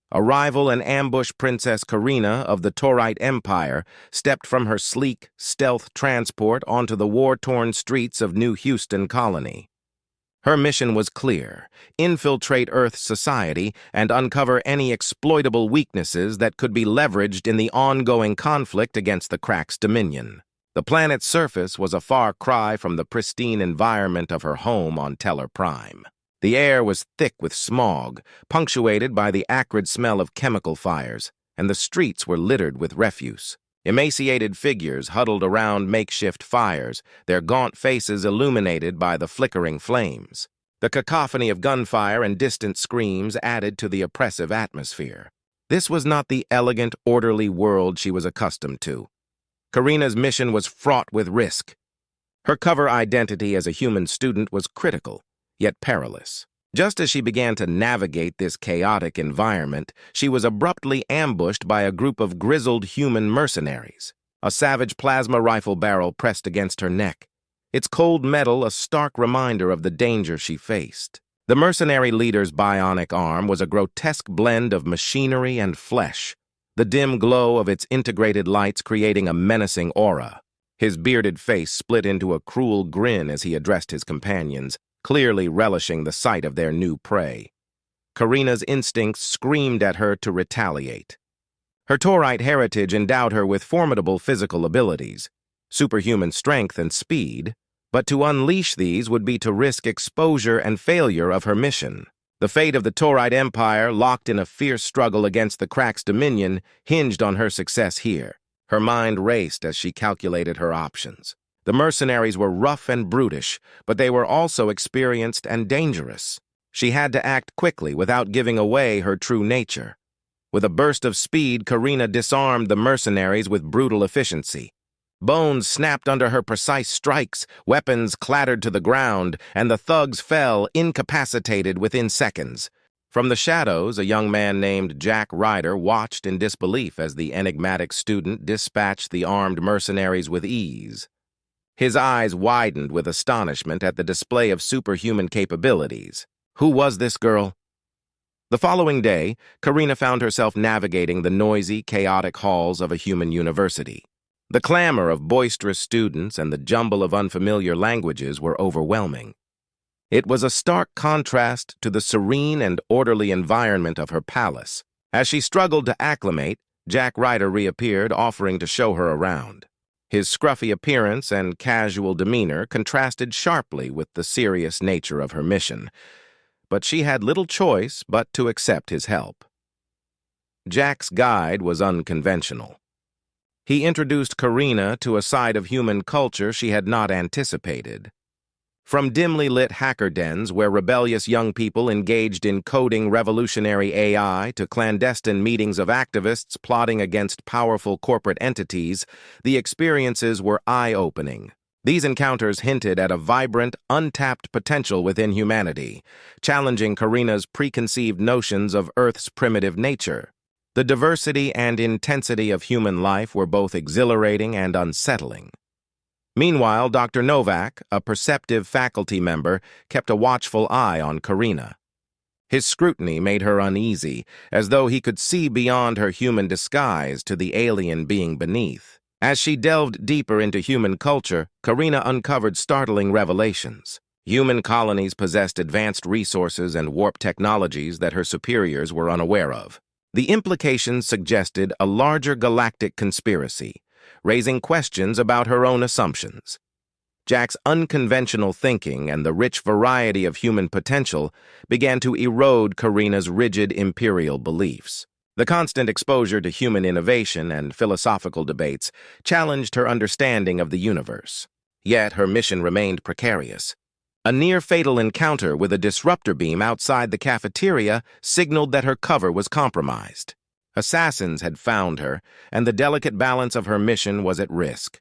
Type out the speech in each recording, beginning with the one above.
A rival and ambush Princess Karina of the Taurite Empire stepped from her sleek, stealth transport onto the war-torn streets of New Houston Colony. Her mission was clear: infiltrate Earth's society and uncover any exploitable weaknesses that could be leveraged in the ongoing conflict against the Crack's dominion. The planet's surface was a far cry from the pristine environment of her home on Teller Prime. The air was thick with smog, punctuated by the acrid smell of chemical fires, and the streets were littered with refuse. Emaciated figures huddled around makeshift fires, their gaunt faces illuminated by the flickering flames. The cacophony of gunfire and distant screams added to the oppressive atmosphere. This was not the elegant, orderly world she was accustomed to. Karina's mission was fraught with risk. Her cover identity as a human student was critical, yet perilous. Just as she began to navigate this chaotic environment, she was abruptly ambushed by a group of grizzled human mercenaries. A savage plasma rifle barrel pressed against her neck, its cold metal a stark reminder of the danger she faced. The mercenary leader's bionic arm was a grotesque blend of machinery and flesh, the dim glow of its integrated lights creating a menacing aura. His bearded face split into a cruel grin as he addressed his companions, clearly relishing the sight of their new prey. Karina's instincts screamed at her to retaliate. Her Taurite heritage endowed her with formidable physical abilities, superhuman strength and speed, but to unleash these would be to risk exposure and failure of her mission. The fate of the Taurite Empire, locked in a fierce struggle against the Crack's dominion, hinged on her success here. Her mind raced as she calculated her options. The mercenaries were rough and brutish, but they were also experienced and dangerous. She had to act quickly without giving away her true nature. With a burst of speed, Karina disarmed the mercenaries with brutal efficiency. Bones snapped under her precise strikes, weapons clattered to the ground, and the thugs fell, incapacitated within seconds. From the shadows, a young man named Jack Ryder watched in disbelief as the enigmatic student dispatched the armed mercenaries with ease. His eyes widened with astonishment at the display of superhuman capabilities. Who was this girl? The following day, Karina found herself navigating the noisy, chaotic halls of a human university. The clamor of boisterous students and the jumble of unfamiliar languages were overwhelming. It was a stark contrast to the serene and orderly environment of her palace. As she struggled to acclimate, Jack Ryder reappeared, offering to show her around. His scruffy appearance and casual demeanor contrasted sharply with the serious nature of her mission, but she had little choice but to accept his help. Jack's guide was unconventional. He introduced Karina to a side of human culture she had not anticipated. From dimly lit hacker dens where rebellious young people engaged in coding revolutionary AI to clandestine meetings of activists plotting against powerful corporate entities, the experiences were eye-opening. These encounters hinted at a vibrant, untapped potential within humanity, challenging Karina's preconceived notions of Earth's primitive nature. The diversity and intensity of human life were both exhilarating and unsettling. Meanwhile, Dr. Novak, a perceptive faculty member, kept a watchful eye on Karina. His scrutiny made her uneasy, as though he could see beyond her human disguise to the alien being beneath. As she delved deeper into human culture, Karina uncovered startling revelations. Human colonies possessed advanced resources and warp technologies that her superiors were unaware of. The implications suggested a larger galactic conspiracy, raising questions about her own assumptions. Jack's unconventional thinking and the rich variety of human potential began to erode Karina's rigid imperial beliefs. The constant exposure to human innovation and philosophical debates challenged her understanding of the universe. Yet her mission remained precarious. A near-fatal encounter with a disruptor beam outside the cafeteria signaled that her cover was compromised. Assassins had found her, and the delicate balance of her mission was at risk.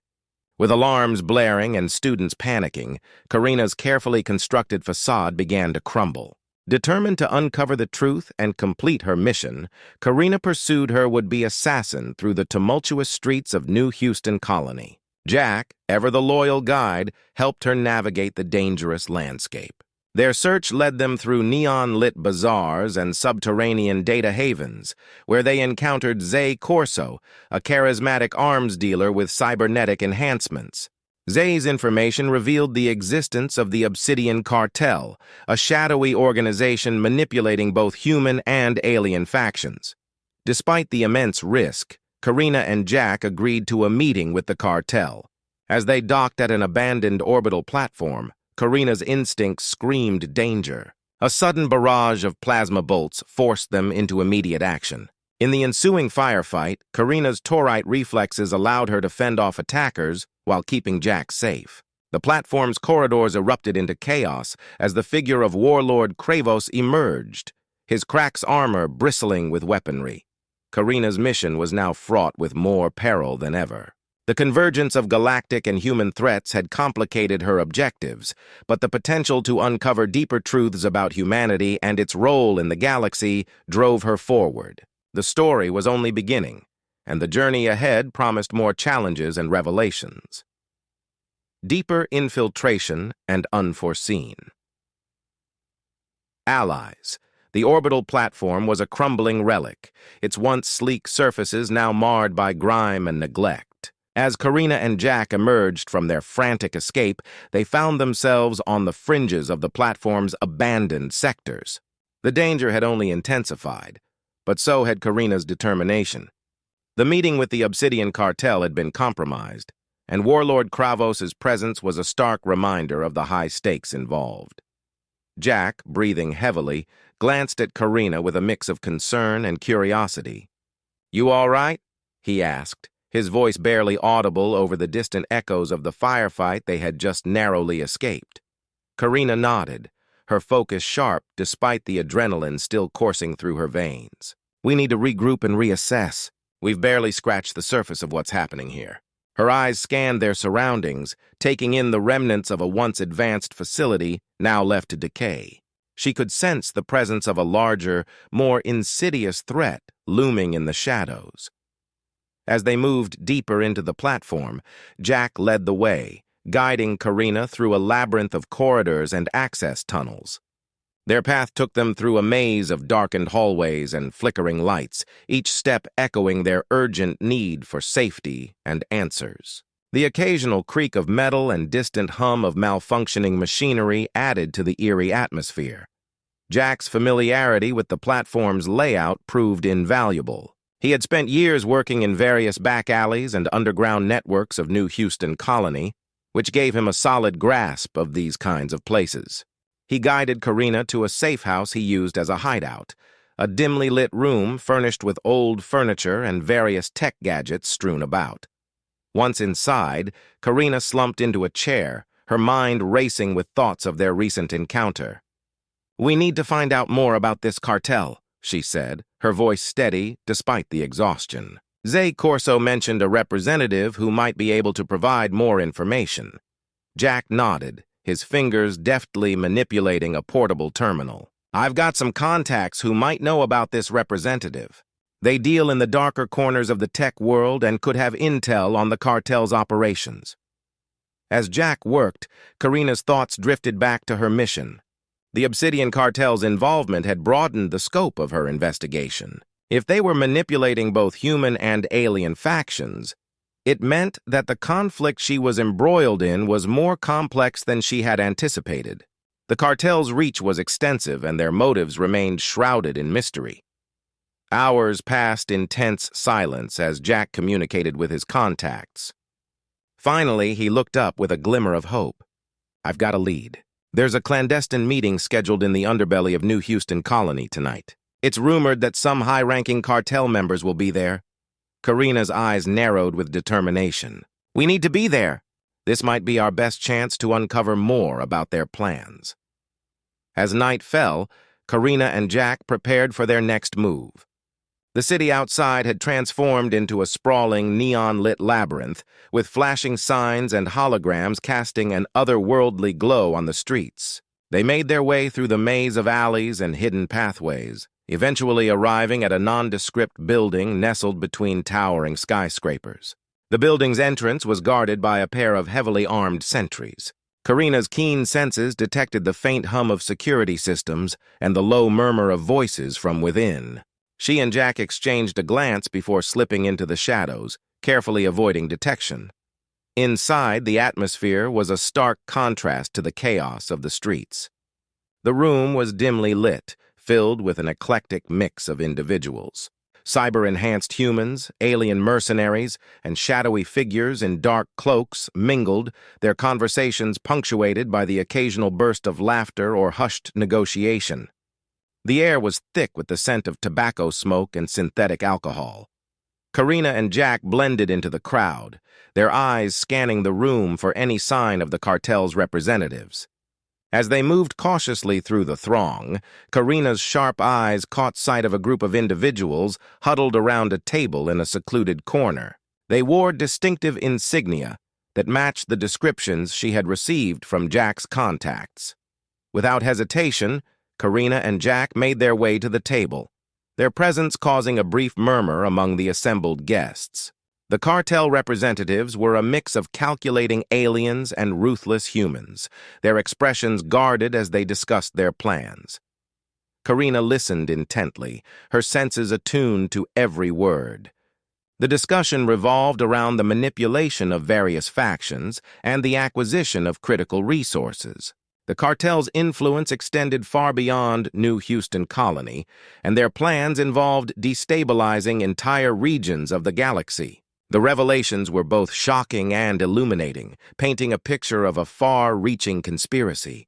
With alarms blaring and students panicking, Karina's carefully constructed facade began to crumble. Determined to uncover the truth and complete her mission, Karina pursued her would-be assassin through the tumultuous streets of New Houston Colony. Jack, ever the loyal guide, helped her navigate the dangerous landscape. Their search led them through neon-lit bazaars and subterranean data havens, where they encountered Zay Corso, a charismatic arms dealer with cybernetic enhancements. Zay's information revealed the existence of the Obsidian Cartel, a shadowy organization manipulating both human and alien factions. Despite the immense risk, Karina and Jack agreed to a meeting with the cartel. As they docked at an abandoned orbital platform, Karina's instincts screamed danger. A sudden barrage of plasma bolts forced them into immediate action. In the ensuing firefight, Karina's taurite reflexes allowed her to fend off attackers while keeping Jack safe. The platform's corridors erupted into chaos as the figure of Warlord Kravos emerged, his Crack's armor bristling with weaponry. Karina's mission was now fraught with more peril than ever. The convergence of galactic and human threats had complicated her objectives, but the potential to uncover deeper truths about humanity and its role in the galaxy drove her forward. The story was only beginning, and the journey ahead promised more challenges and revelations. Deeper infiltration and unforeseen. Allies. The orbital platform was a crumbling relic, its once sleek surfaces now marred by grime and neglect. As Karina and Jack emerged from their frantic escape, they found themselves on the fringes of the platform's abandoned sectors. The danger had only intensified, but so had Karina's determination. The meeting with the Obsidian Cartel had been compromised, and Warlord Kravos' presence was a stark reminder of the high stakes involved. Jack, breathing heavily, glanced at Karina with a mix of concern and curiosity. "You all right?" he asked, his voice barely audible over the distant echoes of the firefight they had just narrowly escaped. Karina nodded, her focus sharp despite the adrenaline still coursing through her veins. "We need to regroup and reassess. We've barely scratched the surface of what's happening here." Her eyes scanned their surroundings, taking in the remnants of a once advanced facility now left to decay. She could sense the presence of a larger, more insidious threat looming in the shadows. As they moved deeper into the platform, Jack led the way, guiding Karina through a labyrinth of corridors and access tunnels. Their path took them through a maze of darkened hallways and flickering lights, each step echoing their urgent need for safety and answers. The occasional creak of metal and distant hum of malfunctioning machinery added to the eerie atmosphere. Jack's familiarity with the platform's layout proved invaluable. He had spent years working in various back alleys and underground networks of New Houston Colony, which gave him a solid grasp of these kinds of places. He guided Karina to a safe house he used as a hideout, a dimly lit room furnished with old furniture and various tech gadgets strewn about. Once inside, Karina slumped into a chair, her mind racing with thoughts of their recent encounter. "We need to find out more about this cartel," she said, her voice steady despite the exhaustion. Zay Corso mentioned a representative who might be able to provide more information. Jack nodded, his fingers deftly manipulating a portable terminal. "I've got some contacts who might know about this representative. They deal in the darker corners of the tech world and could have intel on the cartel's operations." As Jack worked, Karina's thoughts drifted back to her mission. The Obsidian Cartel's involvement had broadened the scope of her investigation. If they were manipulating both human and alien factions, it meant that the conflict she was embroiled in was more complex than she had anticipated. The cartel's reach was extensive, and their motives remained shrouded in mystery. Hours passed in tense silence as Jack communicated with his contacts. Finally, he looked up with a glimmer of hope. "I've got a lead. There's a clandestine meeting scheduled in the underbelly of New Houston Colony tonight. It's rumored that some high-ranking cartel members will be there." Karina's eyes narrowed with determination. "We need to be there. This might be our best chance to uncover more about their plans." As night fell, Karina and Jack prepared for their next move. The city outside had transformed into a sprawling, neon-lit labyrinth, with flashing signs and holograms casting an otherworldly glow on the streets. They made their way through the maze of alleys and hidden pathways, eventually arriving at a nondescript building nestled between towering skyscrapers. The building's entrance was guarded by a pair of heavily armed sentries. Karina's keen senses detected the faint hum of security systems and the low murmur of voices from within. She and Jack exchanged a glance before slipping into the shadows, carefully avoiding detection. Inside, the atmosphere was a stark contrast to the chaos of the streets. The room was dimly lit, filled with an eclectic mix of individuals. Cyber-enhanced humans, alien mercenaries, and shadowy figures in dark cloaks mingled, their conversations punctuated by the occasional burst of laughter or hushed negotiation. The air was thick with the scent of tobacco smoke and synthetic alcohol. Karina and Jack blended into the crowd, their eyes scanning the room for any sign of the cartel's representatives. As they moved cautiously through the throng, Karina's sharp eyes caught sight of a group of individuals huddled around a table in a secluded corner. They wore distinctive insignia that matched the descriptions she had received from Jack's contacts. Without hesitation, Karina and Jack made their way to the table, their presence causing a brief murmur among the assembled guests. The cartel representatives were a mix of calculating aliens and ruthless humans, their expressions guarded as they discussed their plans. Karina listened intently, her senses attuned to every word. The discussion revolved around the manipulation of various factions and the acquisition of critical resources. The cartel's influence extended far beyond New Houston Colony, and their plans involved destabilizing entire regions of the galaxy. The revelations were both shocking and illuminating, painting a picture of a far-reaching conspiracy.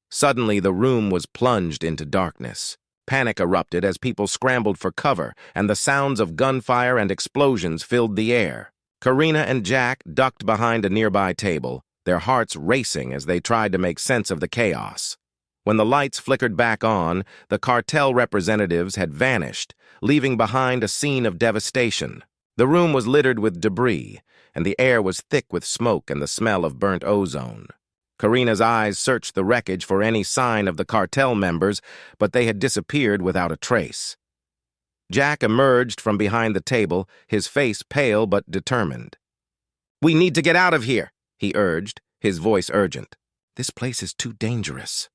Suddenly, the room was plunged into darkness. Panic erupted as people scrambled for cover, and the sounds of gunfire and explosions filled the air. Karina and Jack ducked behind a nearby table, their hearts racing as they tried to make sense of the chaos. When the lights flickered back on, the cartel representatives had vanished, leaving behind a scene of devastation. The room was littered with debris, and the air was thick with smoke and the smell of burnt ozone. Karina's eyes searched the wreckage for any sign of the cartel members, but they had disappeared without a trace. Jack emerged from behind the table, his face pale but determined. "We need to get out of here," he urged, his voice urgent. "This place is too dangerous."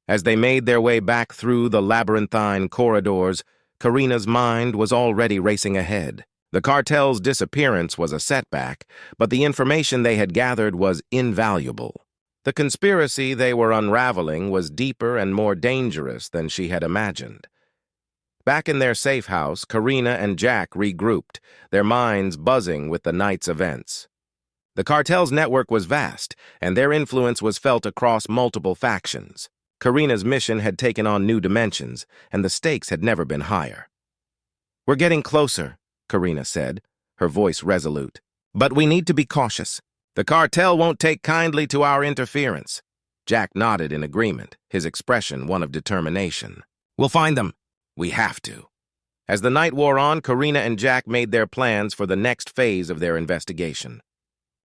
As they made their way back through the labyrinthine corridors, Karina's mind was already racing ahead. The cartel's disappearance was a setback, but the information they had gathered was invaluable. The conspiracy they were unraveling was deeper and more dangerous than she had imagined. Back in their safe house, Karina and Jack regrouped, their minds buzzing with the night's events. The cartel's network was vast, and their influence was felt across multiple factions. Karina's mission had taken on new dimensions, and the stakes had never been higher. "We're getting closer," Karina said, her voice resolute. "But we need to be cautious. The cartel won't take kindly to our interference." Jack nodded in agreement, his expression one of determination. "We'll find them. We have to." As the night wore on, Karina and Jack made their plans for the next phase of their investigation.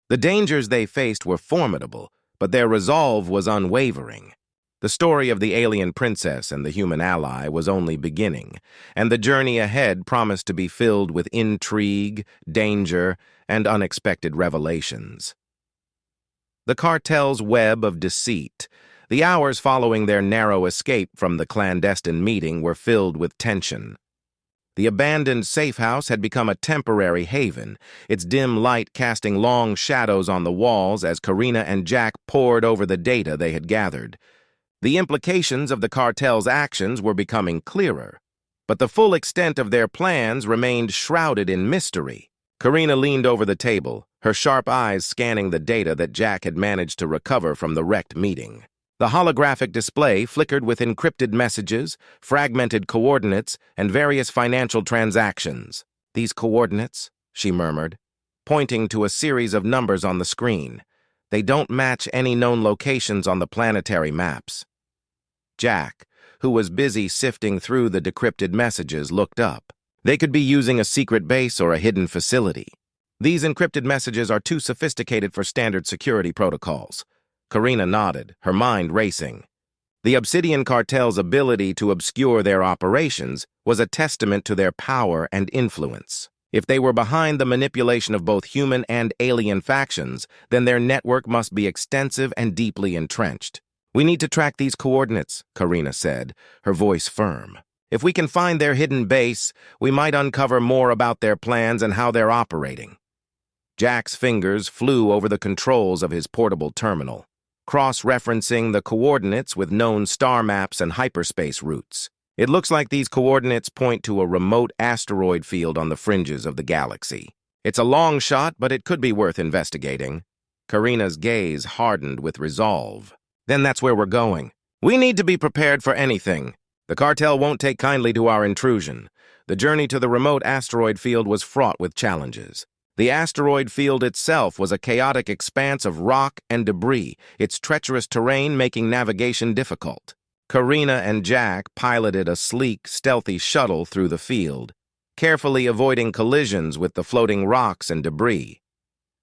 The dangers they faced were formidable, but their resolve was unwavering. The story of the alien princess and the human ally was only beginning, and the journey ahead promised to be filled with intrigue, danger, and unexpected revelations. The cartel's web of deceit. The hours following their narrow escape from the clandestine meeting were filled with tension. The abandoned safe house had become a temporary haven, its dim light casting long shadows on the walls as Karina and Jack pored over the data they had gathered. The implications of the cartel's actions were becoming clearer, but the full extent of their plans remained shrouded in mystery. Karina leaned over the table, her sharp eyes scanning the data that Jack had managed to recover from the wrecked meeting. The holographic display flickered with encrypted messages, fragmented coordinates, and various financial transactions. "These coordinates," she murmured, pointing to a series of numbers on the screen. "They don't match any known locations on the planetary maps." Jack, who was busy sifting through the decrypted messages, looked up. They could be using a secret base or a hidden facility. "These encrypted messages are too sophisticated for standard security protocols." Karina nodded, her mind racing. The Obsidian Cartel's ability to obscure their operations was a testament to their power and influence. If they were behind the manipulation of both human and alien factions, then their network must be extensive and deeply entrenched. "We need to track these coordinates," Karina said, her voice firm. "If we can find their hidden base, we might uncover more about their plans and how they're operating." Jack's fingers flew over the controls of his portable terminal, cross-referencing the coordinates with known star maps and hyperspace routes. "It looks like these coordinates point to a remote asteroid field on the fringes of the galaxy. It's a long shot, but it could be worth investigating." Karina's gaze hardened with resolve. "Then that's where we're going. We need to be prepared for anything. The cartel won't take kindly to our intrusion." The journey to the remote asteroid field was fraught with challenges. The asteroid field itself was a chaotic expanse of rock and debris, its treacherous terrain making navigation difficult. Karina and Jack piloted a sleek, stealthy shuttle through the field, carefully avoiding collisions with the floating rocks and debris.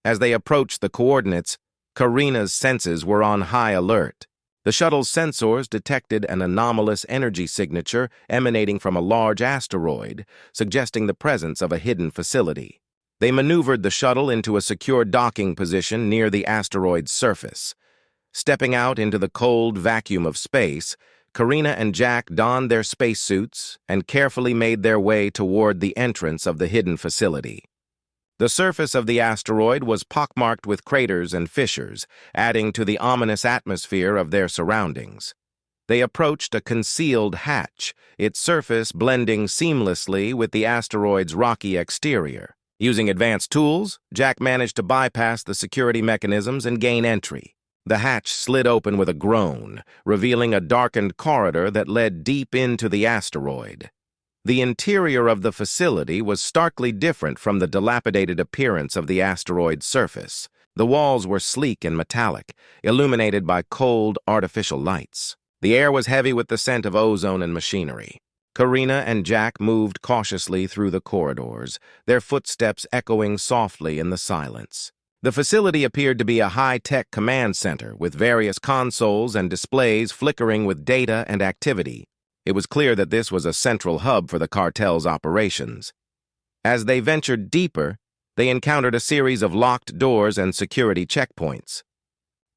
As they approached the coordinates, Karina's senses were on high alert. The shuttle's sensors detected an anomalous energy signature emanating from a large asteroid, suggesting the presence of a hidden facility. They maneuvered the shuttle into a secure docking position near the asteroid's surface. Stepping out into the cold vacuum of space, Karina and Jack donned their spacesuits and carefully made their way toward the entrance of the hidden facility. The surface of the asteroid was pockmarked with craters and fissures, adding to the ominous atmosphere of their surroundings. They approached a concealed hatch, its surface blending seamlessly with the asteroid's rocky exterior. Using advanced tools, Jack managed to bypass the security mechanisms and gain entry. The hatch slid open with a groan, revealing a darkened corridor that led deep into the asteroid. The interior of the facility was starkly different from the dilapidated appearance of the asteroid's surface. The walls were sleek and metallic, illuminated by cold, artificial lights. The air was heavy with the scent of ozone and machinery. Karina and Jack moved cautiously through the corridors, their footsteps echoing softly in the silence. The facility appeared to be a high-tech command center, with various consoles and displays flickering with data and activity. It was clear that this was a central hub for the cartel's operations. As they ventured deeper, they encountered a series of locked doors and security checkpoints.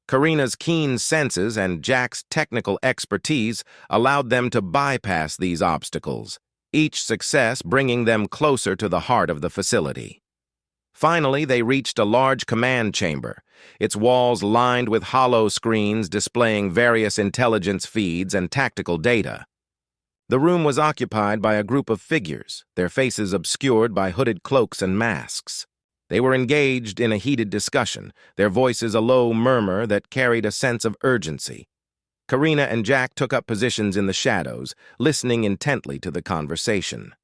Karina's keen senses and Jack's technical expertise allowed them to bypass these obstacles, each success bringing them closer to the heart of the facility. Finally, they reached a large command chamber, its walls lined with hollow screens displaying various intelligence feeds and tactical data. The room was occupied by a group of figures, their faces obscured by hooded cloaks and masks. They were engaged in a heated discussion, their voices a low murmur that carried a sense of urgency. Karina and Jack took up positions in the shadows, listening intently to the conversation.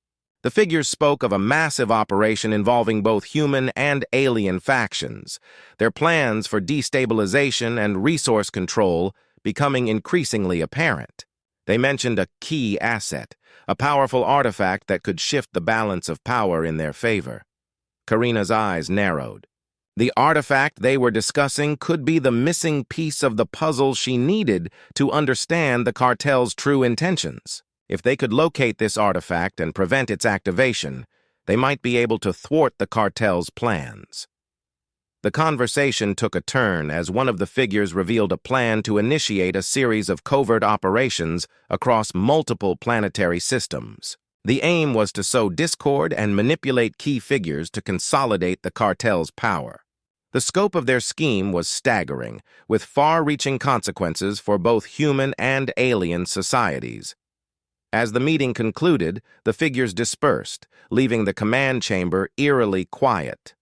The figures spoke of a massive operation involving both human and alien factions, their plans for destabilization and resource control becoming increasingly apparent. They mentioned a key asset, a powerful artifact that could shift the balance of power in their favor. Karina's eyes narrowed. The artifact they were discussing could be the missing piece of the puzzle she needed to understand the cartel's true intentions. If they could locate this artifact and prevent its activation, they might be able to thwart the cartel's plans. The conversation took a turn as one of the figures revealed a plan to initiate a series of covert operations across multiple planetary systems. The aim was to sow discord and manipulate key figures to consolidate the cartel's power. The scope of their scheme was staggering, with far-reaching consequences for both human and alien societies. As the meeting concluded, the figures dispersed, leaving the command chamber eerily quiet.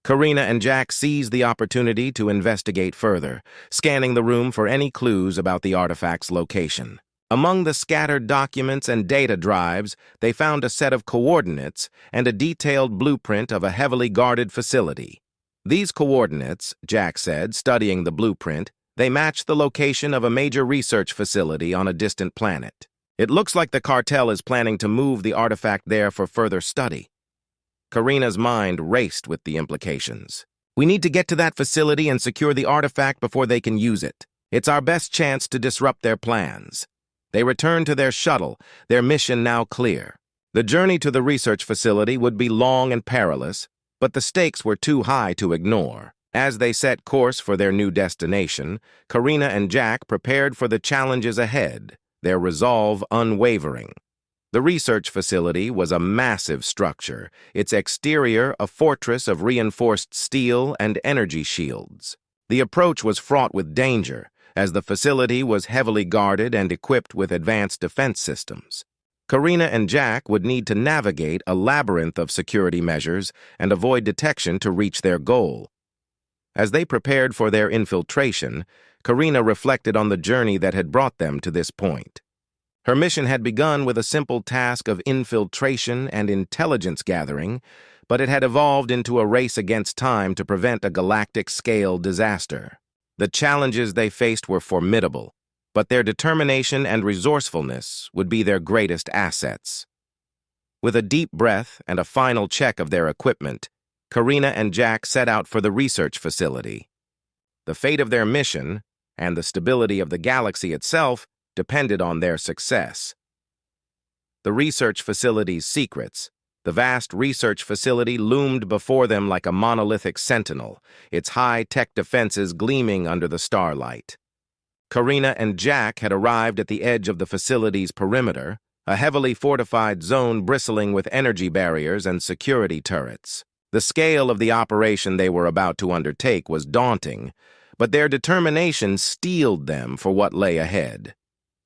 Karina and Jack seized the opportunity to investigate further, scanning the room for any clues about the artifact's location. Among the scattered documents and data drives, they found a set of coordinates and a detailed blueprint of a heavily guarded facility. These coordinates, Jack said, studying the blueprint, they match the location of a major research facility on a distant planet. It looks like the cartel is planning to move the artifact there for further study. Karina's mind raced with the implications. "We need to get to that facility and secure the artifact before they can use it. It's our best chance to disrupt their plans." They returned to their shuttle, their mission now clear. The journey to the research facility would be long and perilous, but the stakes were too high to ignore. As they set course for their new destination, Karina and Jack prepared for the challenges ahead, their resolve unwavering. The research facility was a massive structure, its exterior a fortress of reinforced steel and energy shields. The approach was fraught with danger, as the facility was heavily guarded and equipped with advanced defense systems. Karina and Jack would need to navigate a labyrinth of security measures and avoid detection to reach their goal. As they prepared for their infiltration, Karina reflected on the journey that had brought them to this point. Her mission had begun with a simple task of infiltration and intelligence gathering, but it had evolved into a race against time to prevent a galactic-scale disaster. The challenges they faced were formidable, but their determination and resourcefulness would be their greatest assets. With a deep breath and a final check of their equipment, Karina and Jack set out for the research facility. The fate of their mission, and the stability of the galaxy itself, depended on their success. The research facility's secrets. The vast research facility loomed before them like a monolithic sentinel, its high-tech defenses gleaming under the starlight. Karina and Jack had arrived at the edge of the facility's perimeter, a heavily fortified zone bristling with energy barriers and security turrets. The scale of the operation they were about to undertake was daunting, but their determination steeled them for what lay ahead.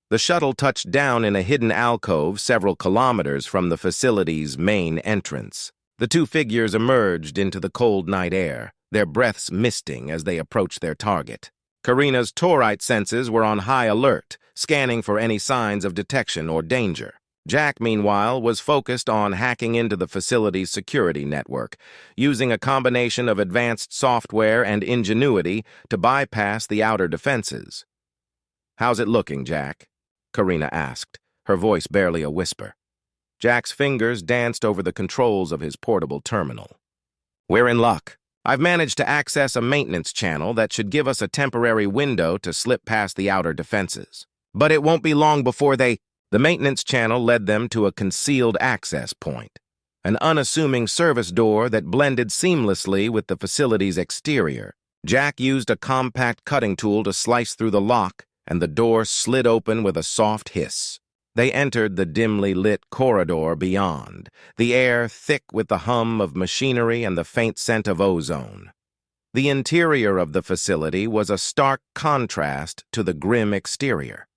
The shuttle touched down in a hidden alcove several kilometers from the facility's main entrance. The two figures emerged into the cold night air, their breaths misting as they approached their target. Karina's Taurite senses were on high alert, scanning for any signs of detection or danger. Jack, meanwhile, was focused on hacking into the facility's security network, using a combination of advanced software and ingenuity to bypass the outer defenses. "How's it looking, Jack?" Karina asked, her voice barely a whisper. Jack's fingers danced over the controls of his portable terminal. "We're in luck. I've managed to access a maintenance channel that should give us a temporary window to slip past the outer defenses. But it won't be long before The maintenance channel led them to a concealed access point, an unassuming service door that blended seamlessly with the facility's exterior. Jack used a compact cutting tool to slice through the lock, and the door slid open with a soft hiss. They entered the dimly lit corridor beyond, the air thick with the hum of machinery and the faint scent of ozone. The interior of the facility was a stark contrast to the grim exterior.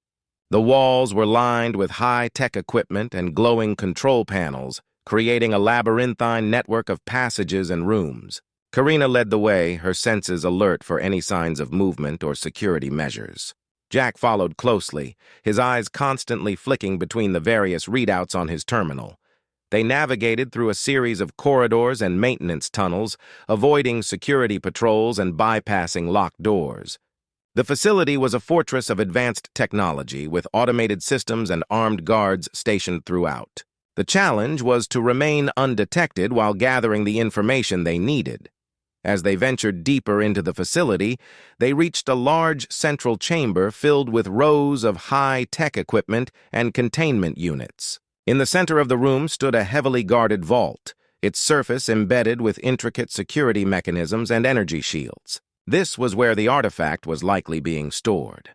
The walls were lined with high-tech equipment and glowing control panels, creating a labyrinthine network of passages and rooms. Karina led the way, her senses alert for any signs of movement or security measures. Jack followed closely, his eyes constantly flicking between the various readouts on his terminal. They navigated through a series of corridors and maintenance tunnels, avoiding security patrols and bypassing locked doors. The facility was a fortress of advanced technology, with automated systems and armed guards stationed throughout. The challenge was to remain undetected while gathering the information they needed. As they ventured deeper into the facility, they reached a large central chamber filled with rows of high-tech equipment and containment units. In the center of the room stood a heavily guarded vault, its surface embedded with intricate security mechanisms and energy shields. This was where the artifact was likely being stored.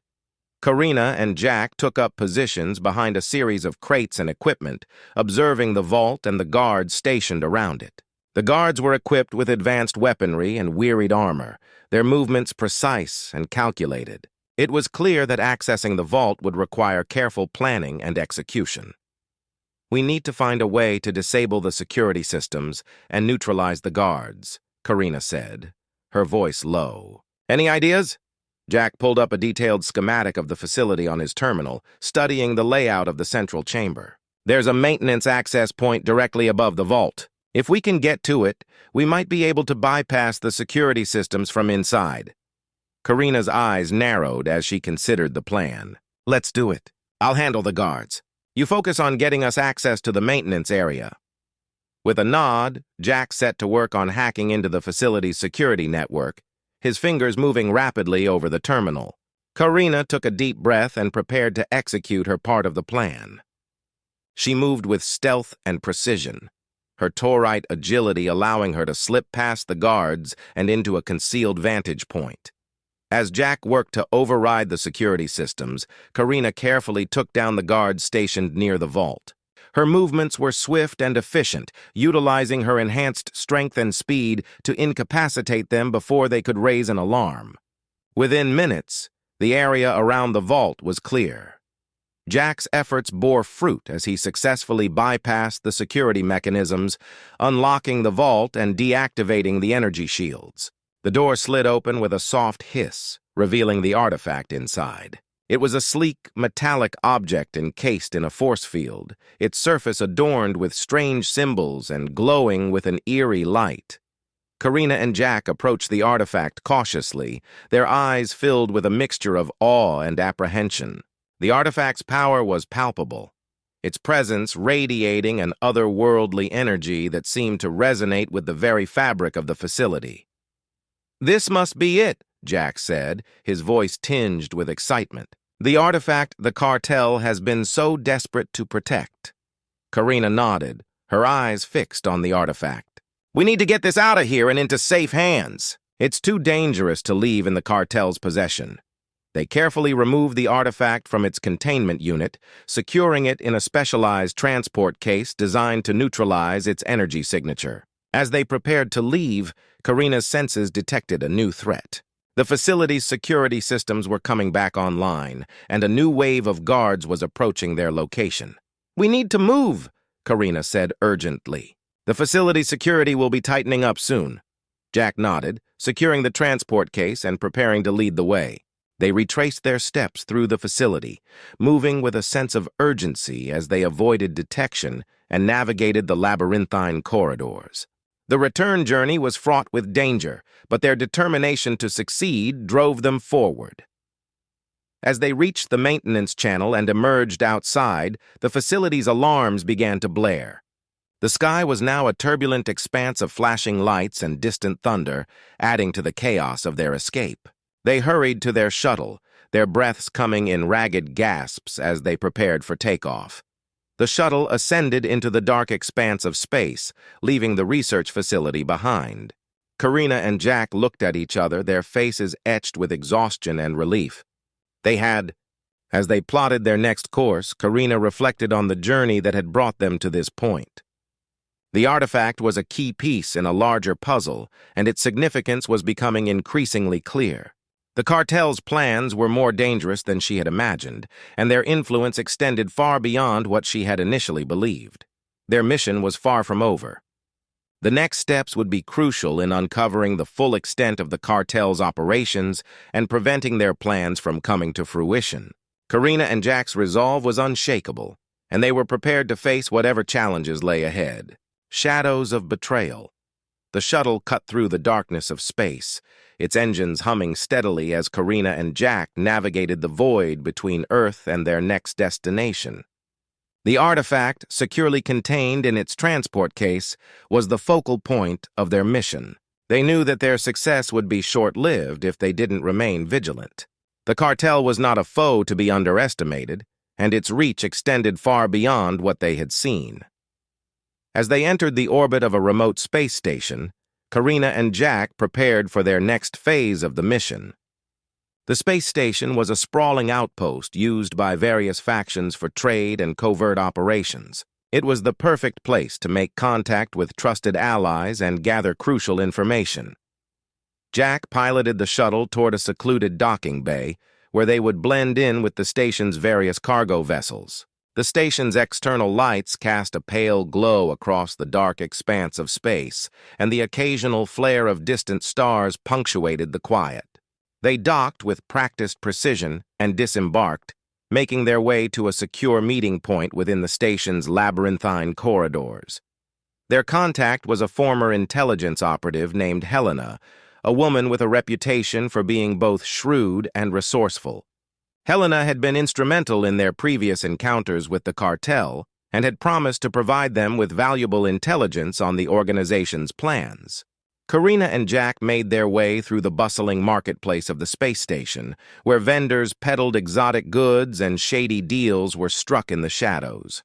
Karina and Jack took up positions behind a series of crates and equipment, observing the vault and the guards stationed around it. The guards were equipped with advanced weaponry and wearied armor, their movements precise and calculated. It was clear that accessing the vault would require careful planning and execution. "We need to find a way to disable the security systems and neutralize the guards," Karina said, her voice low. "Any ideas?" Jack pulled up a detailed schematic of the facility on his terminal, studying the layout of the central chamber. "There's a maintenance access point directly above the vault. If we can get to it, we might be able to bypass the security systems from inside." Karina's eyes narrowed as she considered the plan. "Let's do it. I'll handle the guards. You focus on getting us access to the maintenance area." With a nod, Jack set to work on hacking into the facility's security network, his fingers moving rapidly over the terminal. Karina took a deep breath and prepared to execute her part of the plan. She moved with stealth and precision, her taurite agility allowing her to slip past the guards and into a concealed vantage point. As Jack worked to override the security systems, Karina carefully took down the guards stationed near the vault. Her movements were swift and efficient, utilizing her enhanced strength and speed to incapacitate them before they could raise an alarm. Within minutes, the area around the vault was clear. Jack's efforts bore fruit as he successfully bypassed the security mechanisms, unlocking the vault and deactivating the energy shields. The door slid open with a soft hiss, revealing the artifact inside. It was a sleek, metallic object encased in a force field, its surface adorned with strange symbols and glowing with an eerie light. Karina and Jack approached the artifact cautiously, their eyes filled with a mixture of awe and apprehension. The artifact's power was palpable, its presence radiating an otherworldly energy that seemed to resonate with the very fabric of the facility. "This must be it," Jack said, his voice tinged with excitement. "The artifact the cartel has been so desperate to protect." Karina nodded, her eyes fixed on the artifact. "We need to get this out of here and into safe hands. It's too dangerous to leave in the cartel's possession." They carefully removed the artifact from its containment unit, securing it in a specialized transport case designed to neutralize its energy signature. As they prepared to leave, Karina's senses detected a new threat. The facility's security systems were coming back online, and a new wave of guards was approaching their location. "We need to move," Karina said urgently. "The facility's security will be tightening up soon." Jack nodded, securing the transport case and preparing to lead the way. They retraced their steps through the facility, moving with a sense of urgency as they avoided detection and navigated the labyrinthine corridors. The return journey was fraught with danger, but their determination to succeed drove them forward. As they reached the maintenance channel and emerged outside, the facility's alarms began to blare. The sky was now a turbulent expanse of flashing lights and distant thunder, adding to the chaos of their escape. They hurried to their shuttle, their breaths coming in ragged gasps as they prepared for takeoff. The shuttle ascended into the dark expanse of space, leaving the research facility behind. Karina and Jack looked at each other, their faces etched with exhaustion and relief. As they plotted their next course, Karina reflected on the journey that had brought them to this point. The artifact was a key piece in a larger puzzle, and its significance was becoming increasingly clear. The cartel's plans were more dangerous than she had imagined, and their influence extended far beyond what she had initially believed. Their mission was far from over. The next steps would be crucial in uncovering the full extent of the cartel's operations and preventing their plans from coming to fruition. Karina and Jack's resolve was unshakable, and they were prepared to face whatever challenges lay ahead. Shadows of betrayal. The shuttle cut through the darkness of space, its engines humming steadily as Karina and Jack navigated the void between Earth and their next destination. The artifact, securely contained in its transport case, was the focal point of their mission. They knew that their success would be short-lived if they didn't remain vigilant. The cartel was not a foe to be underestimated, and its reach extended far beyond what they had seen. As they entered the orbit of a remote space station, Karina and Jack prepared for their next phase of the mission. The space station was a sprawling outpost used by various factions for trade and covert operations. It was the perfect place to make contact with trusted allies and gather crucial information. Jack piloted the shuttle toward a secluded docking bay, where they would blend in with the station's various cargo vessels. The station's external lights cast a pale glow across the dark expanse of space, and the occasional flare of distant stars punctuated the quiet. They docked with practiced precision and disembarked, making their way to a secure meeting point within the station's labyrinthine corridors. Their contact was a former intelligence operative named Helena, a woman with a reputation for being both shrewd and resourceful. Helena had been instrumental in their previous encounters with the cartel and had promised to provide them with valuable intelligence on the organization's plans. Karina and Jack made their way through the bustling marketplace of the space station, where vendors peddled exotic goods and shady deals were struck in the shadows.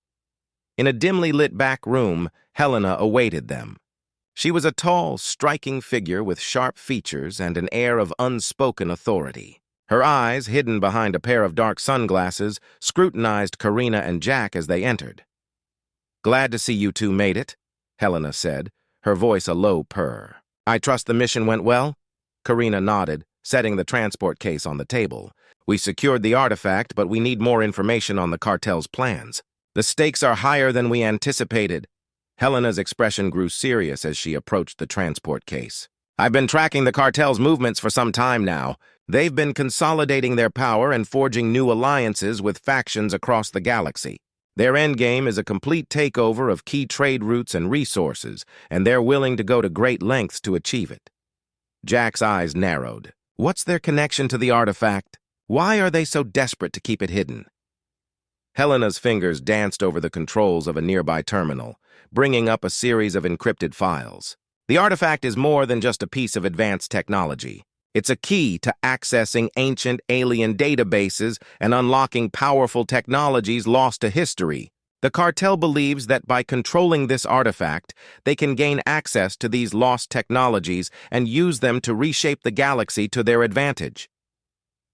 In a dimly lit back room, Helena awaited them. She was a tall, striking figure with sharp features and an air of unspoken authority. Her eyes, hidden behind a pair of dark sunglasses, scrutinized Karina and Jack as they entered. "Glad to see you two made it," Helena said, her voice a low purr. "I trust the mission went well?" Karina nodded, setting the transport case on the table. "We secured the artifact, but we need more information on the cartel's plans. The stakes are higher than we anticipated." Helena's expression grew serious as she approached the transport case. "I've been tracking the cartel's movements for some time now. They've been consolidating their power and forging new alliances with factions across the galaxy. Their endgame is a complete takeover of key trade routes and resources, and they're willing to go to great lengths to achieve it." Jack's eyes narrowed. What's their connection to the artifact? Why are they so desperate to keep it hidden? Helena's fingers danced over the controls of a nearby terminal, bringing up a series of encrypted files. The artifact is more than just a piece of advanced technology. It's a key to accessing ancient alien databases and unlocking powerful technologies lost to history. The cartel believes that by controlling this artifact, they can gain access to these lost technologies and use them to reshape the galaxy to their advantage.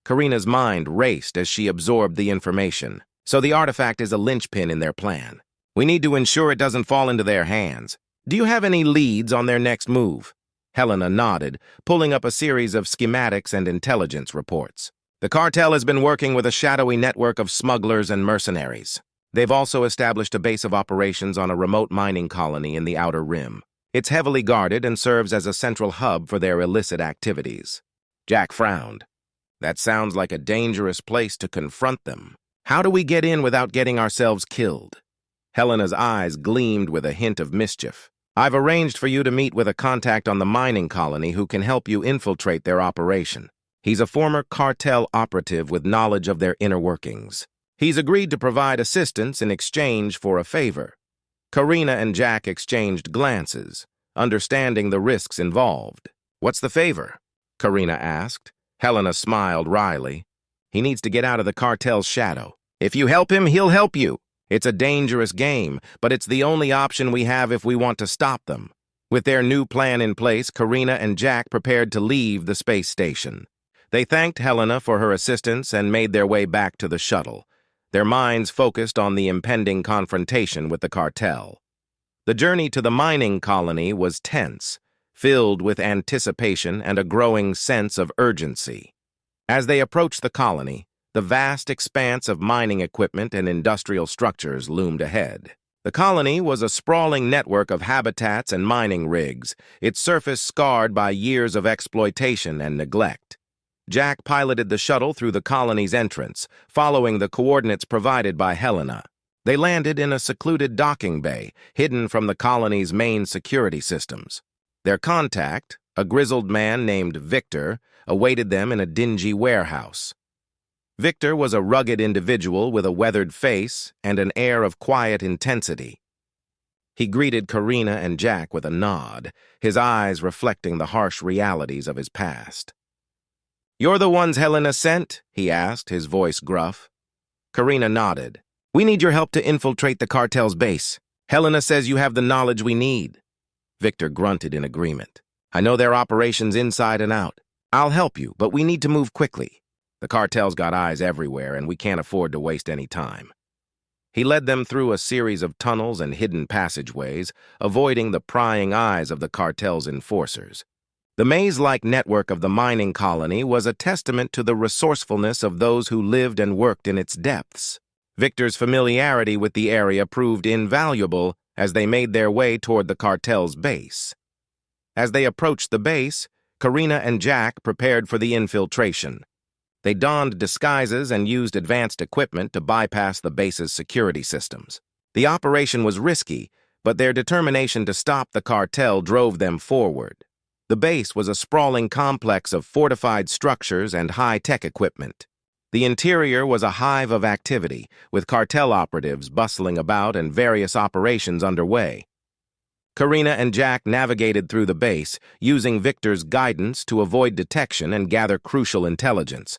Karina's mind raced as she absorbed the information. So the artifact is a linchpin in their plan. We need to ensure it doesn't fall into their hands. Do you have any leads on their next move? Helena nodded, pulling up a series of schematics and intelligence reports. The cartel has been working with a shadowy network of smugglers and mercenaries. They've also established a base of operations on a remote mining colony in the Outer Rim. It's heavily guarded and serves as a central hub for their illicit activities. Jack frowned. That sounds like a dangerous place to confront them. How do we get in without getting ourselves killed? Helena's eyes gleamed with a hint of mischief. I've arranged for you to meet with a contact on the mining colony who can help you infiltrate their operation. He's a former cartel operative with knowledge of their inner workings. He's agreed to provide assistance in exchange for a favor. Karina and Jack exchanged glances, understanding the risks involved. What's the favor? Karina asked. Helena smiled wryly. He needs to get out of the cartel's shadow. If you help him, he'll help you. It's a dangerous game, but it's the only option we have if we want to stop them. With their new plan in place, Karina and Jack prepared to leave the space station. They thanked Helena for her assistance and made their way back to the shuttle, their minds focused on the impending confrontation with the cartel. The journey to the mining colony was tense, filled with anticipation and a growing sense of urgency. As they approached the colony, the vast expanse of mining equipment and industrial structures loomed ahead. The colony was a sprawling network of habitats and mining rigs, its surface scarred by years of exploitation and neglect. Jack piloted the shuttle through the colony's entrance, following the coordinates provided by Helena. They landed in a secluded docking bay, hidden from the colony's main security systems. Their contact, a grizzled man named Victor, awaited them in a dingy warehouse. Victor was a rugged individual with a weathered face and an air of quiet intensity. He greeted Karina and Jack with a nod, his eyes reflecting the harsh realities of his past. "You're the ones Helena sent?" he asked, his voice gruff. Karina nodded. "We need your help to infiltrate the cartel's base. Helena says you have the knowledge we need." Victor grunted in agreement. "I know their operations inside and out. I'll help you, but we need to move quickly. The cartel's got eyes everywhere, and we can't afford to waste any time." He led them through a series of tunnels and hidden passageways, avoiding the prying eyes of the cartel's enforcers. The maze-like network of the mining colony was a testament to the resourcefulness of those who lived and worked in its depths. Victor's familiarity with the area proved invaluable as they made their way toward the cartel's base. As they approached the base, Karina and Jack prepared for the infiltration. They donned disguises and used advanced equipment to bypass the base's security systems. The operation was risky, but their determination to stop the cartel drove them forward. The base was a sprawling complex of fortified structures and high-tech equipment. The interior was a hive of activity, with cartel operatives bustling about and various operations underway. Karina and Jack navigated through the base, using Victor's guidance to avoid detection and gather crucial intelligence.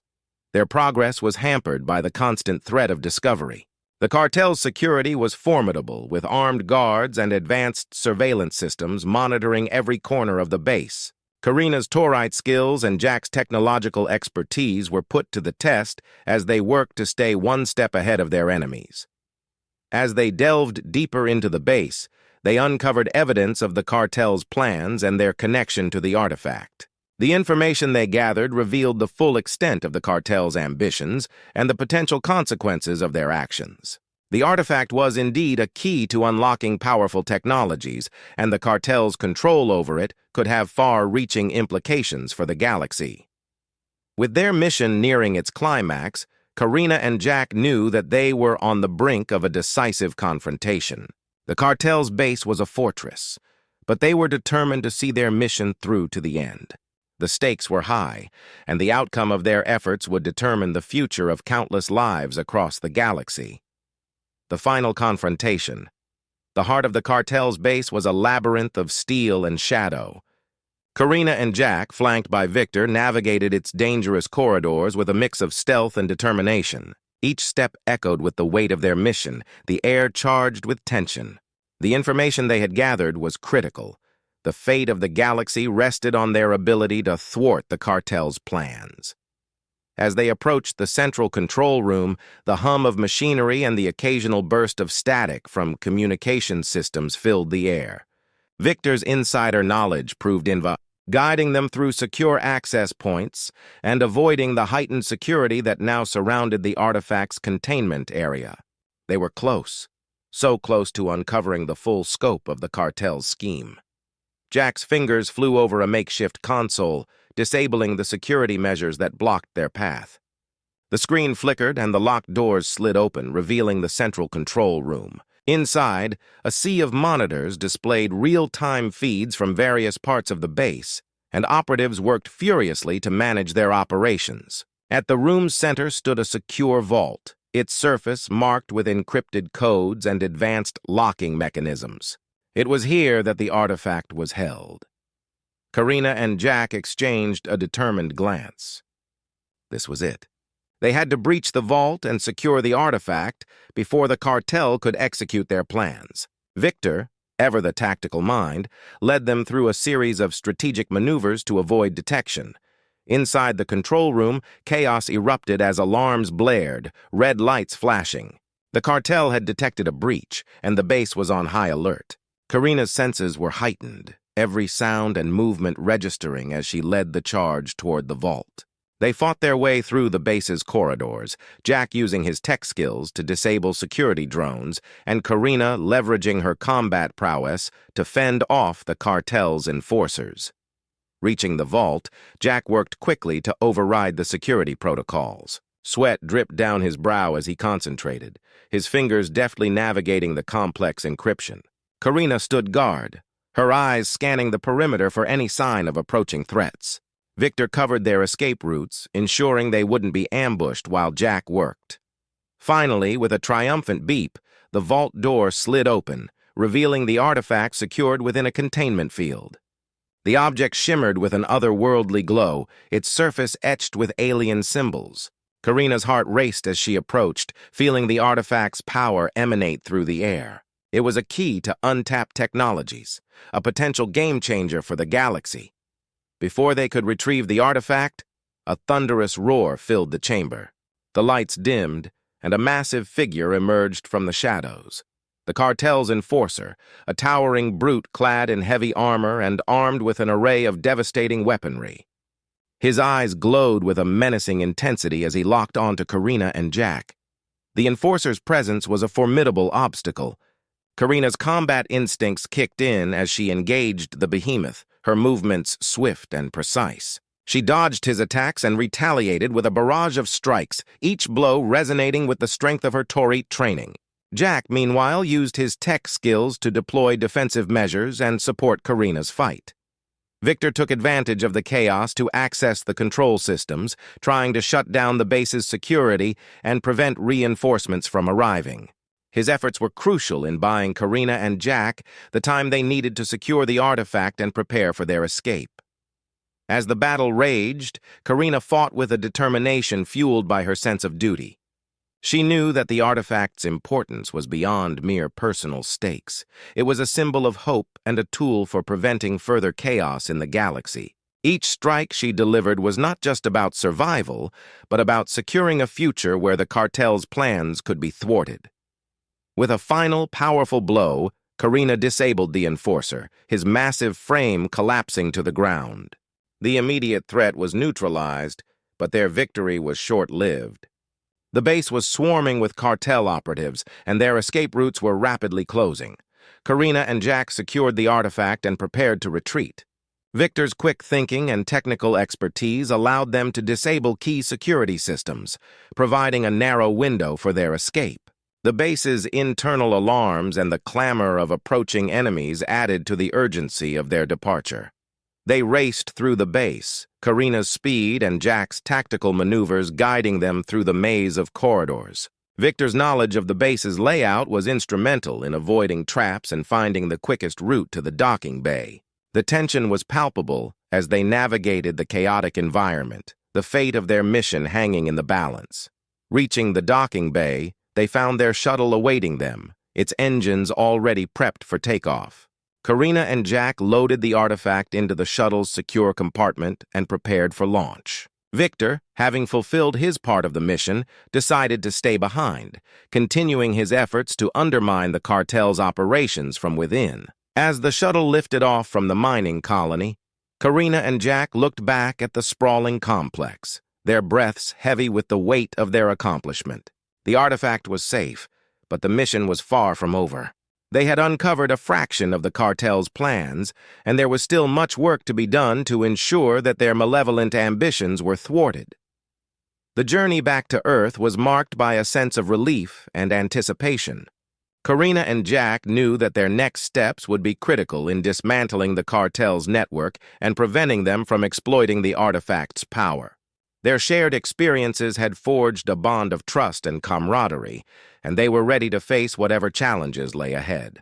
Their progress was hampered by the constant threat of discovery. The cartel's security was formidable, with armed guards and advanced surveillance systems monitoring every corner of the base. Karina's Taurite skills and Jack's technological expertise were put to the test as they worked to stay one step ahead of their enemies. As they delved deeper into the base, they uncovered evidence of the cartel's plans and their connection to the artifact. The information they gathered revealed the full extent of the cartel's ambitions and the potential consequences of their actions. The artifact was indeed a key to unlocking powerful technologies, and the cartel's control over it could have far-reaching implications for the galaxy. With their mission nearing its climax, Karina and Jack knew that they were on the brink of a decisive confrontation. The cartel's base was a fortress, but they were determined to see their mission through to the end. The stakes were high, and the outcome of their efforts would determine the future of countless lives across the galaxy. The final confrontation. The heart of the cartel's base was a labyrinth of steel and shadow. Karina and Jack, flanked by Victor, navigated its dangerous corridors with a mix of stealth and determination. Each step echoed with the weight of their mission, the air charged with tension. The information they had gathered was critical. The fate of the galaxy rested on their ability to thwart the cartel's plans. As they approached the central control room, the hum of machinery and the occasional burst of static from communication systems filled the air. Victor's insider knowledge proved invaluable, guiding them through secure access points and avoiding the heightened security that now surrounded the artifact's containment area. They were close, so close to uncovering the full scope of the cartel's scheme. Jack's fingers flew over a makeshift console, disabling the security measures that blocked their path. The screen flickered and the locked doors slid open, revealing the central control room. Inside, a sea of monitors displayed real-time feeds from various parts of the base, and operatives worked furiously to manage their operations. At the room's center stood a secure vault, its surface marked with encrypted codes and advanced locking mechanisms. It was here that the artifact was held. Karina and Jack exchanged a determined glance. This was it. They had to breach the vault and secure the artifact before the cartel could execute their plans. Victor, ever the tactical mind, led them through a series of strategic maneuvers to avoid detection. Inside the control room, chaos erupted as alarms blared, red lights flashing. The cartel had detected a breach, and the base was on high alert. Karina's senses were heightened, every sound and movement registering as she led the charge toward the vault. They fought their way through the base's corridors, Jack using his tech skills to disable security drones, and Karina leveraging her combat prowess to fend off the cartel's enforcers. Reaching the vault, Jack worked quickly to override the security protocols. Sweat dripped down his brow as he concentrated, his fingers deftly navigating the complex encryption. Karina stood guard, her eyes scanning the perimeter for any sign of approaching threats. Victor covered their escape routes, ensuring they wouldn't be ambushed while Jack worked. Finally, with a triumphant beep, the vault door slid open, revealing the artifact secured within a containment field. The object shimmered with an otherworldly glow, its surface etched with alien symbols. Karina's heart raced as she approached, feeling the artifact's power emanate through the air. It was a key to untapped technologies, a potential game-changer for the galaxy. Before they could retrieve the artifact, a thunderous roar filled the chamber. The lights dimmed, and a massive figure emerged from the shadows. The cartel's enforcer, a towering brute clad in heavy armor and armed with an array of devastating weaponry. His eyes glowed with a menacing intensity as he locked onto Karina and Jack. The enforcer's presence was a formidable obstacle. Karina's combat instincts kicked in as she engaged the behemoth, her movements swift and precise. She dodged his attacks and retaliated with a barrage of strikes, each blow resonating with the strength of her Taurite training. Jack, meanwhile, used his tech skills to deploy defensive measures and support Karina's fight. Victor took advantage of the chaos to access the control systems, trying to shut down the base's security and prevent reinforcements from arriving. His efforts were crucial in buying Karina and Jack the time they needed to secure the artifact and prepare for their escape. As the battle raged, Karina fought with a determination fueled by her sense of duty. She knew that the artifact's importance was beyond mere personal stakes. It was a symbol of hope and a tool for preventing further chaos in the galaxy. Each strike she delivered was not just about survival, but about securing a future where the cartel's plans could be thwarted. With a final, powerful blow, Karina disabled the Enforcer, his massive frame collapsing to the ground. The immediate threat was neutralized, but their victory was short-lived. The base was swarming with cartel operatives, and their escape routes were rapidly closing. Karina and Jack secured the artifact and prepared to retreat. Victor's quick thinking and technical expertise allowed them to disable key security systems, providing a narrow window for their escape. The base's internal alarms and the clamor of approaching enemies added to the urgency of their departure. They raced through the base, Karina's speed and Jack's tactical maneuvers guiding them through the maze of corridors. Victor's knowledge of the base's layout was instrumental in avoiding traps and finding the quickest route to the docking bay. The tension was palpable as they navigated the chaotic environment, the fate of their mission hanging in the balance. Reaching the docking bay, they found their shuttle awaiting them, its engines already prepped for takeoff. Karina and Jack loaded the artifact into the shuttle's secure compartment and prepared for launch. Victor, having fulfilled his part of the mission, decided to stay behind, continuing his efforts to undermine the cartel's operations from within. As the shuttle lifted off from the mining colony, Karina and Jack looked back at the sprawling complex, their breaths heavy with the weight of their accomplishment. The artifact was safe, but the mission was far from over. They had uncovered a fraction of the cartel's plans, and there was still much work to be done to ensure that their malevolent ambitions were thwarted. The journey back to Earth was marked by a sense of relief and anticipation. Karina and Jack knew that their next steps would be critical in dismantling the cartel's network and preventing them from exploiting the artifact's power. Their shared experiences had forged a bond of trust and camaraderie, and they were ready to face whatever challenges lay ahead.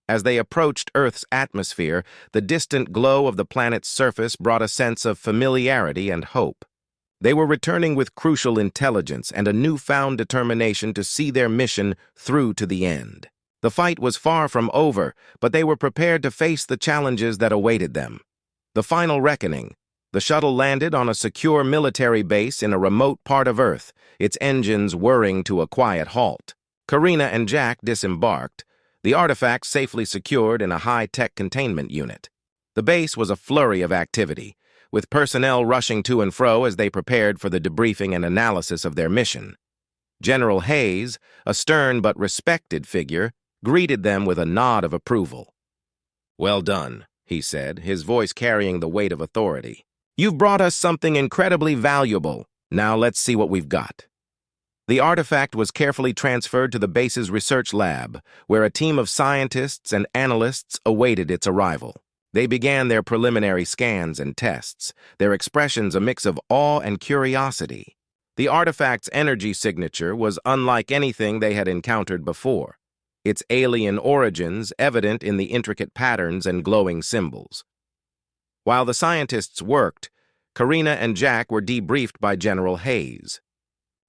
As they approached Earth's atmosphere, the distant glow of the planet's surface brought a sense of familiarity and hope. They were returning with crucial intelligence and a newfound determination to see their mission through to the end. The fight was far from over, but they were prepared to face the challenges that awaited them. The final reckoning. The shuttle landed on a secure military base in a remote part of Earth, its engines whirring to a quiet halt. Karina and Jack disembarked, the artifact safely secured in a high-tech containment unit. The base was a flurry of activity, with personnel rushing to and fro as they prepared for the debriefing and analysis of their mission. General Hayes, a stern but respected figure, greeted them with a nod of approval. "Well done," he said, his voice carrying the weight of authority. "You've brought us something incredibly valuable. Now let's see what we've got." The artifact was carefully transferred to the base's research lab, where a team of scientists and analysts awaited its arrival. They began their preliminary scans and tests, their expressions a mix of awe and curiosity. The artifact's energy signature was unlike anything they had encountered before, its alien origins evident in the intricate patterns and glowing symbols. While the scientists worked, Karina and Jack were debriefed by General Hayes.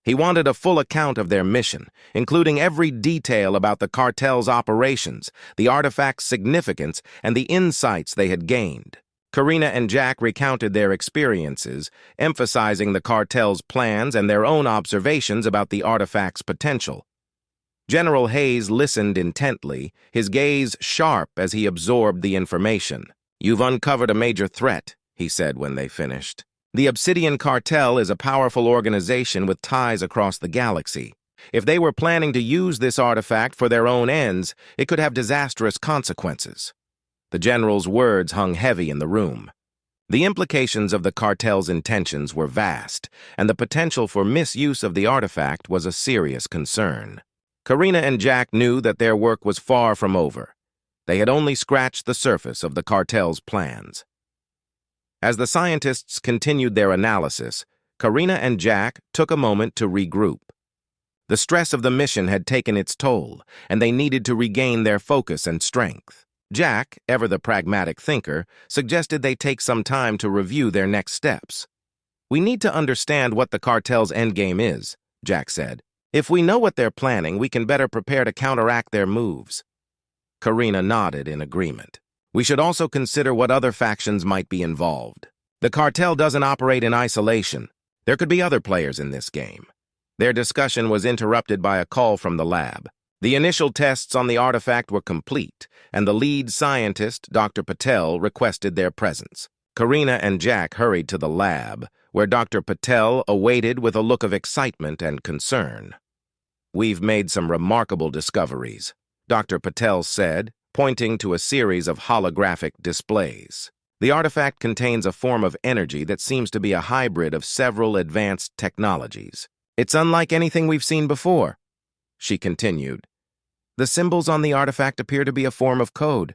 He wanted a full account of their mission, including every detail about the cartel's operations, the artifact's significance, and the insights they had gained. Karina and Jack recounted their experiences, emphasizing the cartel's plans and their own observations about the artifact's potential. General Hayes listened intently, his gaze sharp as he absorbed the information. "You've uncovered a major threat," he said when they finished. "The Obsidian Cartel is a powerful organization with ties across the galaxy. If they were planning to use this artifact for their own ends, it could have disastrous consequences." The general's words hung heavy in the room. The implications of the cartel's intentions were vast, and the potential for misuse of the artifact was a serious concern. Karina and Jack knew that their work was far from over. They had only scratched the surface of the cartel's plans. As the scientists continued their analysis, Karina and Jack took a moment to regroup. The stress of the mission had taken its toll, and they needed to regain their focus and strength. Jack, ever the pragmatic thinker, suggested they take some time to review their next steps. "We need to understand what the cartel's endgame is," Jack said. If we know what they're planning, we can better prepare to counteract their moves. Karina nodded in agreement. We should also consider what other factions might be involved. The cartel doesn't operate in isolation. There could be other players in this game. Their discussion was interrupted by a call from the lab. The initial tests on the artifact were complete, and the lead scientist, Dr. Patel, requested their presence. Karina and Jack hurried to the lab, where Dr. Patel awaited with a look of excitement and concern. "We've made some remarkable discoveries," Dr. Patel said, pointing to a series of holographic displays. "The artifact contains a form of energy that seems to be a hybrid of several advanced technologies. It's unlike anything we've seen before," she continued. "The symbols on the artifact appear to be a form of code,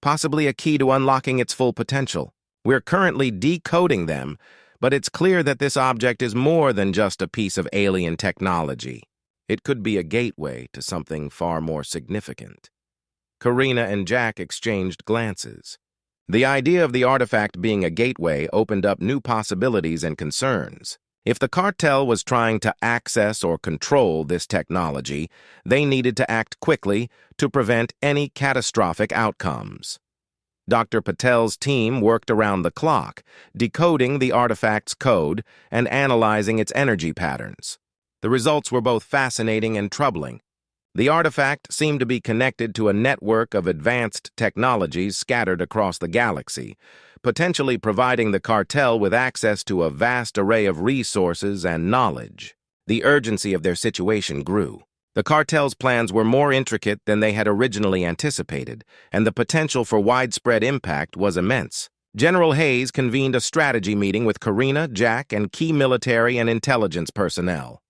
possibly a key to unlocking its full potential. We're currently decoding them, but it's clear that this object is more than just a piece of alien technology. It could be a gateway to something far more significant." Karina and Jack exchanged glances. The idea of the artifact being a gateway opened up new possibilities and concerns. If the cartel was trying to access or control this technology, they needed to act quickly to prevent any catastrophic outcomes. Dr. Patel's team worked around the clock, decoding the artifact's code and analyzing its energy patterns. The results were both fascinating and troubling. The artifact seemed to be connected to a network of advanced technologies scattered across the galaxy, potentially providing the cartel with access to a vast array of resources and knowledge. The urgency of their situation grew. The cartel's plans were more intricate than they had originally anticipated, and the potential for widespread impact was immense. General Hayes convened a strategy meeting with Karina, Jack, and key military and intelligence personnel.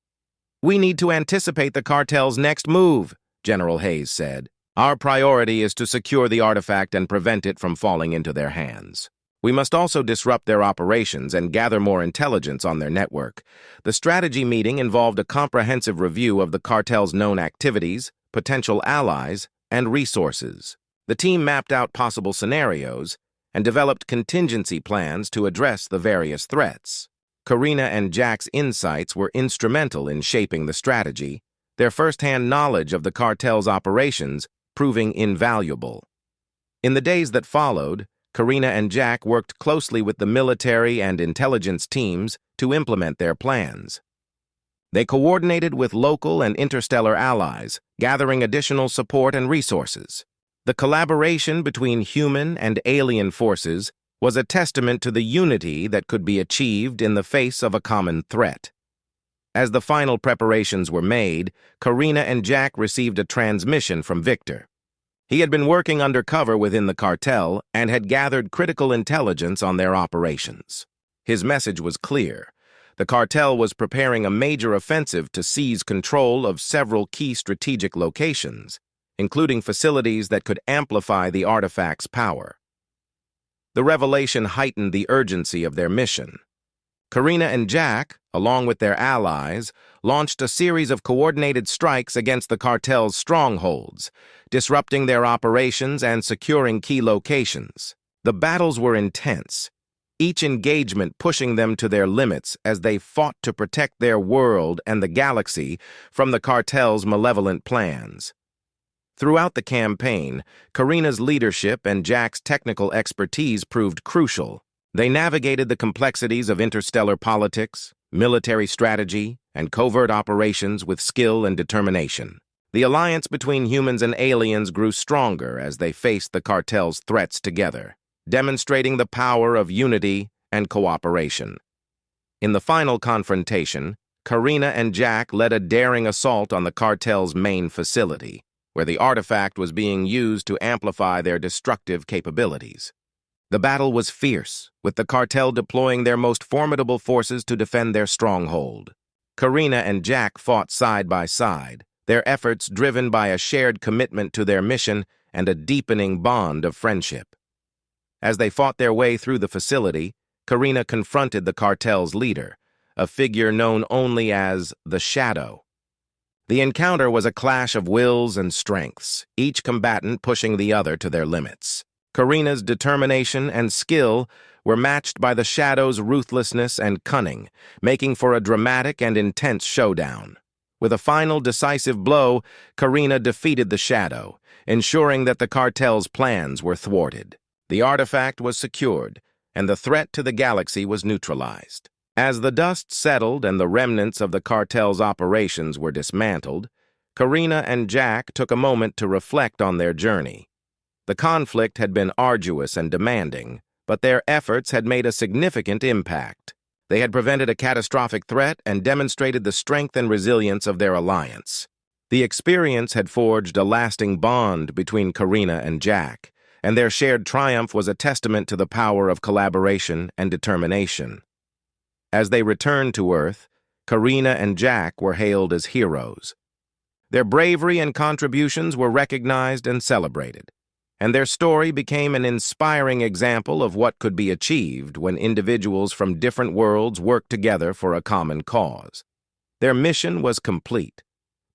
"We need to anticipate the cartel's next move," General Hayes said. "Our priority is to secure the artifact and prevent it from falling into their hands. We must also disrupt their operations and gather more intelligence on their network." The strategy meeting involved a comprehensive review of the cartel's known activities, potential allies, and resources. The team mapped out possible scenarios and developed contingency plans to address the various threats. Karina and Jack's insights were instrumental in shaping the strategy, their first-hand knowledge of the cartel's operations proving invaluable. In the days that followed, Karina and Jack worked closely with the military and intelligence teams to implement their plans. They coordinated with local and interstellar allies, gathering additional support and resources. The collaboration between human and alien forces was a testament to the unity that could be achieved in the face of a common threat. As the final preparations were made, Karina and Jack received a transmission from Victor. He had been working undercover within the cartel and had gathered critical intelligence on their operations. His message was clear. The cartel was preparing a major offensive to seize control of several key strategic locations, including facilities that could amplify the artifact's power. The revelation heightened the urgency of their mission. Karina and Jack, along with their allies, launched a series of coordinated strikes against the cartel's strongholds, disrupting their operations and securing key locations. The battles were intense, each engagement pushing them to their limits as they fought to protect their world and the galaxy from the cartel's malevolent plans. Throughout the campaign, Karina's leadership and Jack's technical expertise proved crucial. They navigated the complexities of interstellar politics, military strategy, and covert operations with skill and determination. The alliance between humans and aliens grew stronger as they faced the cartel's threats together, demonstrating the power of unity and cooperation. In the final confrontation, Karina and Jack led a daring assault on the cartel's main facility, where the artifact was being used to amplify their destructive capabilities. The battle was fierce, with the cartel deploying their most formidable forces to defend their stronghold. Karina and Jack fought side by side, their efforts driven by a shared commitment to their mission and a deepening bond of friendship. As they fought their way through the facility, Karina confronted the cartel's leader, a figure known only as the Shadow. The encounter was a clash of wills and strengths, each combatant pushing the other to their limits. Karina's determination and skill were matched by the Shadow's ruthlessness and cunning, making for a dramatic and intense showdown. With a final decisive blow, Karina defeated the Shadow, ensuring that the cartel's plans were thwarted. The artifact was secured, and the threat to the galaxy was neutralized. As the dust settled and the remnants of the cartel's operations were dismantled, Karina and Jack took a moment to reflect on their journey. The conflict had been arduous and demanding, but their efforts had made a significant impact. They had prevented a catastrophic threat and demonstrated the strength and resilience of their alliance. The experience had forged a lasting bond between Karina and Jack, and their shared triumph was a testament to the power of collaboration and determination. As they returned to Earth, Karina and Jack were hailed as heroes. Their bravery and contributions were recognized and celebrated, and their story became an inspiring example of what could be achieved when individuals from different worlds work together for a common cause. Their mission was complete,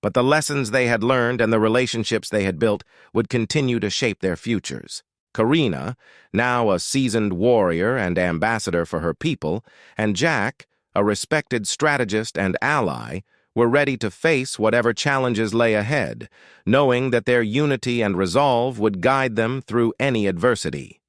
but the lessons they had learned and the relationships they had built would continue to shape their futures. Karina, now a seasoned warrior and ambassador for her people, and Jack, a respected strategist and ally, were ready to face whatever challenges lay ahead, knowing that their unity and resolve would guide them through any adversity.